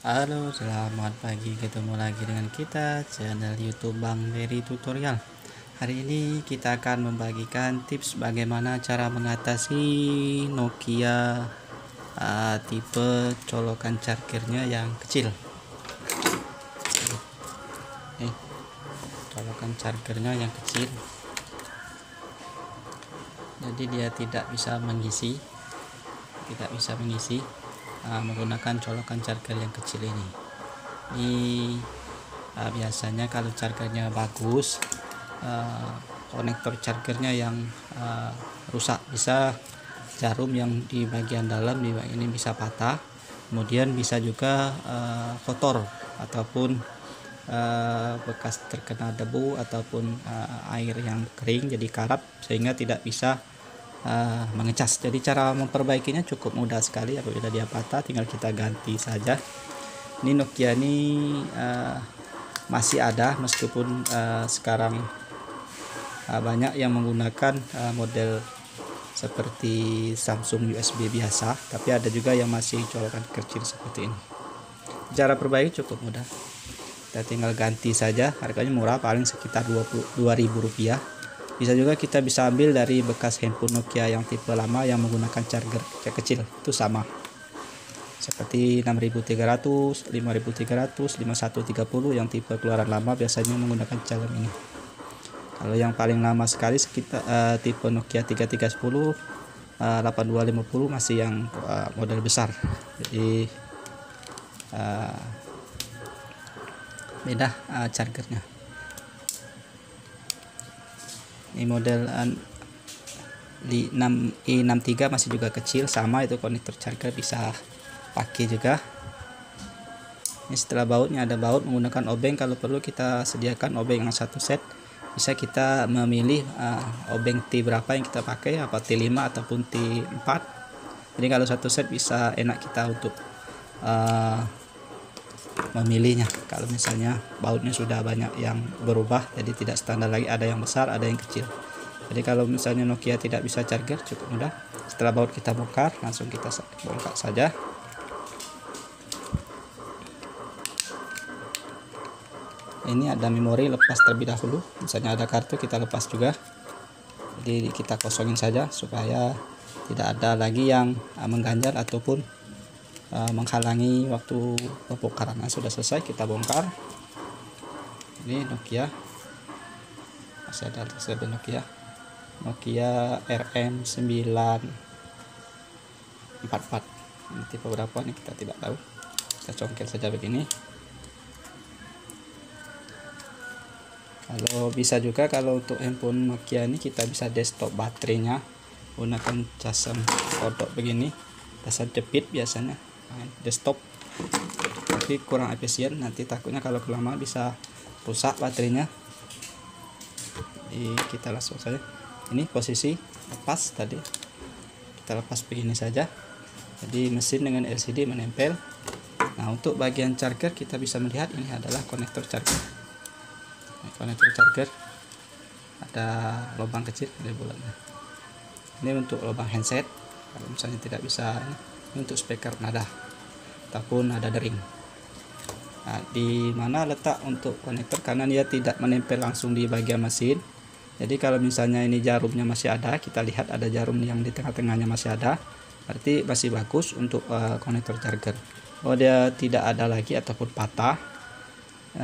Halo, selamat pagi. Ketemu lagi dengan kita, channel YouTube Bang Dery Tutorial. Hari ini kita akan membagikan tips bagaimana cara mengatasi Nokia tipe colokan chargernya yang kecil. Nih, colokan chargernya yang kecil. Jadi dia tidak bisa mengisi, menggunakan colokan charger yang kecil ini. Biasanya kalau chargernya bagus, konektor chargernya yang rusak, bisa jarum yang di bagian dalam ini bisa patah, kemudian bisa juga kotor ataupun bekas terkena debu ataupun air yang kering jadi karat sehingga tidak bisa mengecas. Jadi cara memperbaikinya cukup mudah sekali. Apabila dia patah tinggal kita ganti saja. Ini Nokia ini masih ada meskipun sekarang banyak yang menggunakan model seperti Samsung USB biasa, tapi ada juga yang masih colokan kecil seperti ini. Cara perbaiki cukup mudah, kita tinggal ganti saja. Harganya murah, paling sekitar Rp22.000. Bisa juga kita bisa ambil dari bekas handphone Nokia yang tipe lama yang menggunakan charger kecil, itu sama seperti 6300, 5300, 5130 yang tipe keluaran lama biasanya menggunakan charger ini. Kalau yang paling lama sekali sekitar tipe Nokia 3310, 8250 masih yang model besar. Jadi beda chargernya. Ini model i63 masih juga kecil, sama itu konektor charger bisa pakai juga. Ini setelah bautnya ada baut menggunakan obeng. Kalau perlu kita sediakan obeng yang satu set. Bisa kita memilih obeng T berapa yang kita pakai, apa T5 ataupun T4. Jadi kalau satu set bisa enak kita untuk memilihnya. Kalau misalnya bautnya sudah banyak yang berubah, jadi tidak standar lagi, ada yang besar ada yang kecil. Jadi kalau misalnya Nokia tidak bisa charger, cukup mudah. Setelah baut kita bongkar, langsung kita bongkar saja. Ini ada memori, lepas terlebih dahulu. Misalnya ada kartu, kita lepas juga. Jadi kita kosongin saja supaya tidak ada lagi yang mengganjal ataupun menghalangi waktu pembongkaran. Nah, sudah selesai, kita bongkar. Ini Nokia, masih ada tulisan Nokia RM944. Ini tipe berapa nih kita tidak tahu. Kita congkel saja begini. Kalau bisa juga, kalau untuk handphone Nokia ini kita bisa desktop baterainya gunakan casem kodok begini, dasar jepit biasanya desktop, tapi kurang efisien, nanti takutnya kalau kelamaan bisa rusak baterainya. Jadi kita langsung saja, ini posisi lepas tadi kita lepas begini saja, jadi mesin dengan LCD menempel. Nah, untuk bagian charger kita bisa melihat ini adalah konektor charger. Konektor charger ada lubang kecil dari bulatnya. Ini untuk lubang handset kalau misalnya tidak bisa. Ini untuk speaker nada ataupun nada dering. Nah, di mana letak untuk konektor, karena dia tidak menempel langsung di bagian mesin. Jadi kalau misalnya ini jarumnya masih ada, kita lihat ada jarum yang di tengah-tengahnya masih ada, berarti masih bagus untuk konektor charger. Kalau dia tidak ada lagi ataupun patah,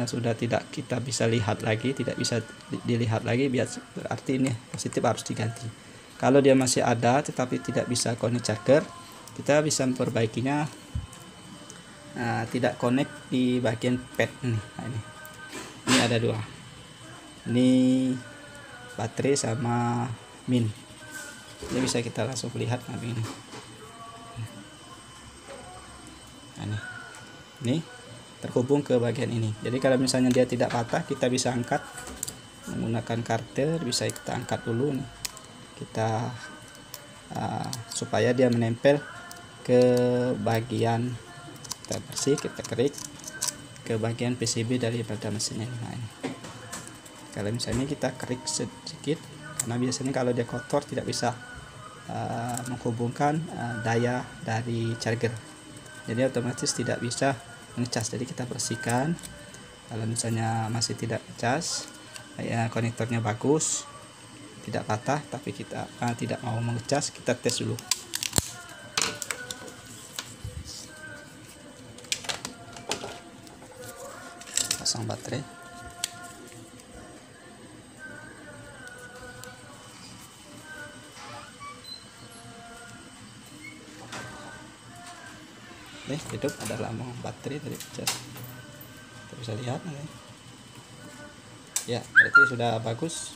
sudah tidak kita bisa lihat lagi, tidak bisa dilihat lagi, berarti ini positif, harus diganti. Kalau dia masih ada tetapi tidak bisa connect charger, kita bisa memperbaikinya. Tidak connect di bagian pad nih. Nah, ini ada dua, ini baterai sama min. Ini bisa kita langsung lihat ini. Nah, ini terhubung ke bagian ini. Jadi kalau misalnya dia tidak patah, kita bisa angkat menggunakan karter, bisa kita angkat dulu nih. Kita supaya dia menempel ke bagian, kita bersih, kita kerik ke bagian PCB daripada mesinnya. Nah, ini kalau misalnya kita kerik sedikit, karena biasanya kalau dia kotor tidak bisa menghubungkan daya dari charger, jadi otomatis tidak bisa mengecas. Jadi kita bersihkan. Kalau misalnya masih tidak ngecas, ya konektornya bagus, tidak patah, tapi kita tidak mau mengecas, kita tes dulu. Pasang baterai. Hidup, ada lambang baterai tadi cas. Kita bisa lihat nih. Ya, berarti sudah bagus.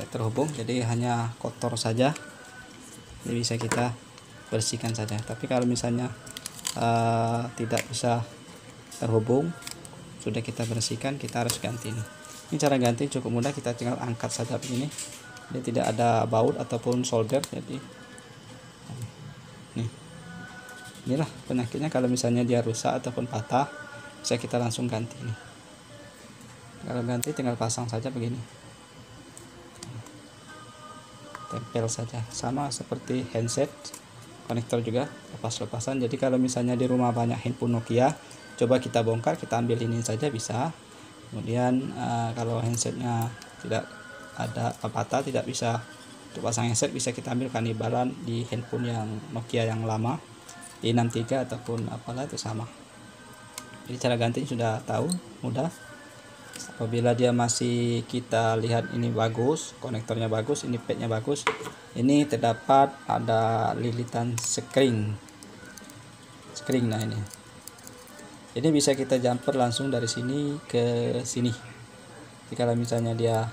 Terhubung, jadi hanya kotor saja. Ini bisa kita bersihkan saja. Tapi kalau misalnya tidak bisa terhubung, sudah kita bersihkan, kita harus ganti nih. Ini cara ganti cukup mudah, kita tinggal angkat saja begini. Dia tidak ada baut ataupun solder, jadi nih. Inilah penyakitnya kalau misalnya dia rusak ataupun patah, bisa kita langsung ganti nih. Kalau ganti tinggal pasang saja begini. Tempel saja, sama seperti handset, konektor juga lepas-lepasan. Jadi kalau misalnya di rumah banyak handphone Nokia, coba kita bongkar, kita ambil ini saja bisa. Kemudian kalau handsetnya tidak ada patah, tidak bisa untuk pasang handset, bisa kita ambil kanibalan di handphone yang Nokia yang lama, di 63 ataupun apalah itu sama. Jadi cara ganti sudah tahu, mudah. Apabila dia masih kita lihat ini bagus, konektornya bagus, ini padnya bagus, ini terdapat ada lilitan skring. Nah ini, jadi bisa kita jumper langsung dari sini ke sini. Jadi kalau misalnya dia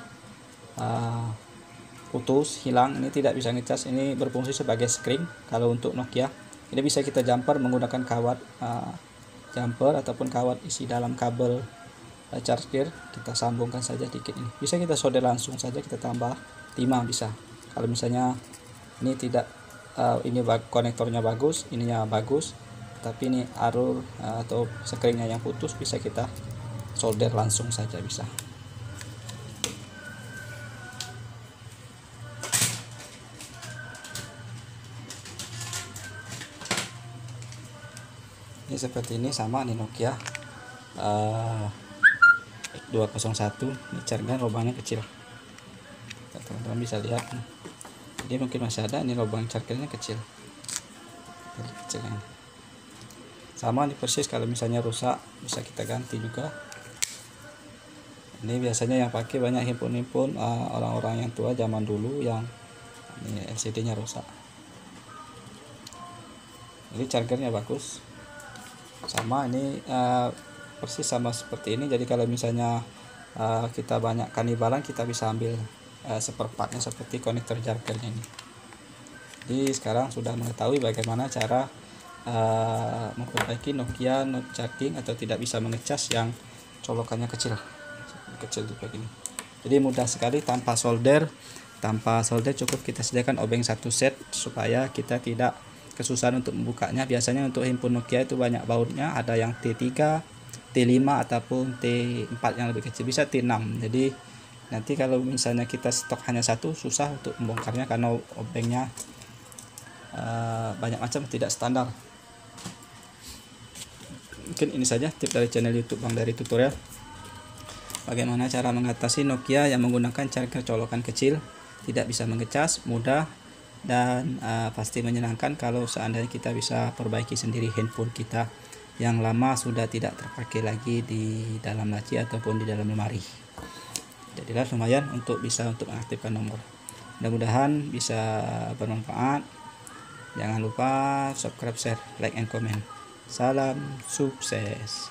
putus, hilang, ini tidak bisa ngecas, ini berfungsi sebagai skring. Kalau untuk Nokia, ini bisa kita jumper menggunakan kawat jumper ataupun kawat isi dalam kabel charger. Kita sambungkan saja dikit ini, bisa kita solder langsung saja, kita tambah timah bisa. Kalau misalnya ini tidak ini konektornya bagus, ininya bagus, tapi ini arur atau skringnya yang putus, bisa kita solder langsung saja bisa. Ini seperti ini, sama nih Nokia 201. Ini charger lubangnya kecil, teman-teman bisa lihat. Jadi mungkin masih ada, ini lubang chargernya kecil. Sama nih persis, kalau misalnya rusak bisa kita ganti juga. Ini biasanya yang pakai banyak handphone orang-orang yang tua zaman dulu, yang ini LCD nya rusak. Jadi chargernya bagus, sama ini persis sama seperti ini. Jadi kalau misalnya kita banyak kanibalan, kita bisa ambil seperempatnya seperti konektor chargernya ini. Jadi sekarang sudah mengetahui bagaimana cara memperbaiki Nokia Note charging atau tidak bisa mengecas yang colokannya kecil seperti ini. Jadi mudah sekali, tanpa solder cukup kita sediakan obeng satu set supaya kita tidak kesusahan untuk membukanya. Biasanya untuk handphone Nokia itu banyak bautnya, ada yang T3, T5 ataupun T4 yang lebih kecil, bisa T6. Jadi nanti kalau misalnya kita stok hanya satu, susah untuk membongkarnya karena obengnya banyak macam, tidak standar. Mungkin ini saja tips dari channel YouTube Bang Dari Tutorial, bagaimana cara mengatasi Nokia yang menggunakan charger colokan kecil, tidak bisa mengecas, mudah, dan pasti menyenangkan kalau seandainya kita bisa perbaiki sendiri handphone kita yang lama sudah tidak terpakai lagi di dalam laci ataupun di dalam lemari. Jadilah lumayan untuk mengaktifkan nomor. Mudah-mudahan bisa bermanfaat. Jangan lupa subscribe, share, like, and comment. Salam sukses.